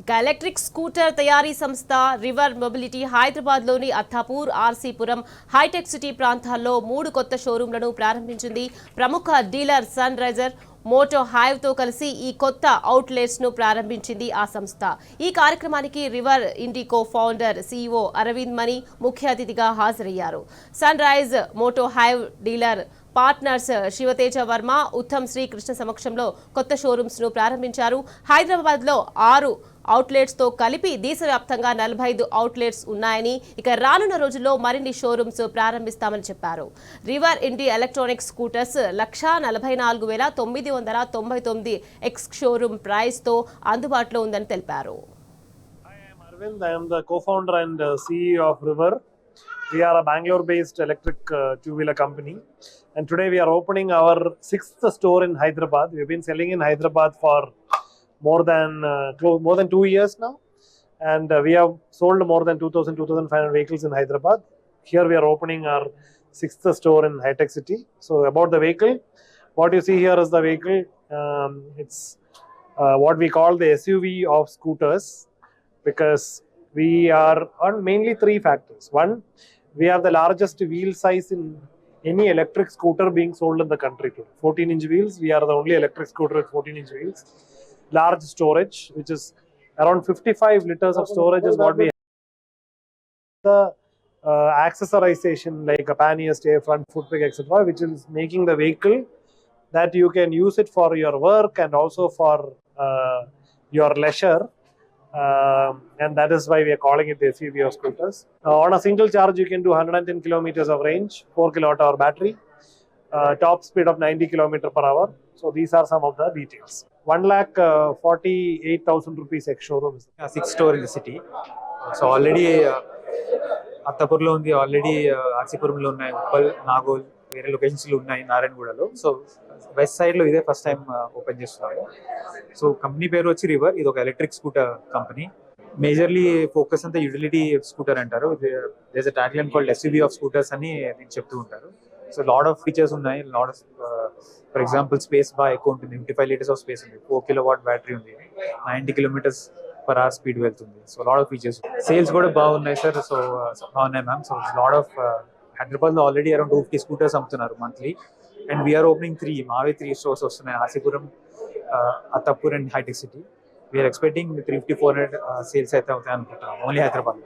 ఇక electric scooter తయారీ సంస్థ రివర్ మొబిలిటీ హైదరాబాద్లోని అత్తాపూర్, ఆర్సీపురం, హైటెక్ సిటీ ప్రాంతాల్లో 3 కొత్త షోరూంలను ప్రారంభించింది. ప్రముఖ డీలర్ సన్ రైజర్ మోటో హైవ్తో కలిసి ఈ కొత్త అవుట్లెట్స్ను ప్రారంభించింది ఆ సంస్థ. ఈ కార్యక్రమానికి రివర్ ఇండికో ఫౌండర్ సీఈఓ అరవింద్ మణి ముఖ్య అతిథిగా హాజరయ్యారు. Sun rise moto hive dealer partners Shivateja Varma, Uttam Srikrishna సమక్షంలో కొత్త షోరూమ్స్ ను ప్రారంభించారు. హైదరాబాద్ లో 6 అవుట్లెట్స్ తో కలిపి దేశవ్యాప్తంగా 45 అవుట్లెట్స్ ఉన్నాయని, ఇక రానున్న రోజుల్లో మరిన్ని షోరూమ్స్ ప్రారంభిస్తామని చెప్పారు. River Indie electronic scooters 1,44,999 ex showroom price తో అందుబాటులో ఉందని తెలిపారు. I am the co-founder and CEO of River. We are a Bangalore-based electric two-wheeler company, and today we are opening our 6th store in Hyderabad. We've been selling in Hyderabad for more than 2 years now, and we have sold more than 2,500 vehicles in Hyderabad. Here we are opening our 6th store in High-Tech City. So about the vehicle, what you see here is the vehicle. It's what we call the SUV of scooters, because we are on mainly 3 factors. One, we have the largest wheel size in any electric scooter being sold in the country today. 14-inch wheels. We are the only electric scooter with 14-inch wheels. Large storage, which is around 55 liters of storage is what we have. The accessorization like a pannier stay, front foot peg, etc., which is making the vehicle that you can use it for your work and also for your leisure. And that is why we are calling it the SUV of scooters. On a single charge, you can do 110 kilometers of range, 4 kilowatt-hour battery, top speed of 90 kilometers per hour. So these are some of the details. 1,48,000 rupees ex showroom. 6th store in the city. So already అత్తాపూర్లో ఉంది, already ఆర్సీపురంలో ఉన్నాయి, ఉప్పల్, నాగోల్, వేరే లొకేషన్స్లో ఉన్నాయి, నారాయణగూడలో. So west సైడ్లో ఇదే first time open చేస్తున్నాము. So company పేరు వచ్చి River. ఇది ఒక electric scooter company. Majorly focus అంతా యూటిలిటీ స్కూటర్ అంటారు. Their tagline called SUV of scooters అని నేను చెప్తూ ఉంటారు. సో లాట్ ఆఫ్ ఫీచర్స్ ఉన్నాయి. Lot of for example space బాగా ఎక్కువ ఉంటుంది. 55 liters ఆఫ్ స్పేస్ ఉంది, 4 kilowatt బ్యాటరీ ఉంది, 90 kilometers per hour స్పీడ్ వెళ్తుంది. So lot of features. Sales కూడా బాగున్నాయి సార్. సో బాగున్నాయి మ్యామ్. సో లాట్ ఆఫ్ హైదరాబాద్లో ఆల్రెడీ అరౌండ్ 250 స్కూటర్స్ అమ్ముతున్నారు monthly. And we're opening 3 stores వస్తున్నాయి. ఆర్సీపురం, అత్తాపూర్ అండ్ హైటెక్ సిటీ. వీఆర్ ఎక్స్పెక్టింగ్ 350-400 సేల్స్ అయితే అవుతాయి అనుకుంటున్నాం ఓన్లీ హైదరాబాద్.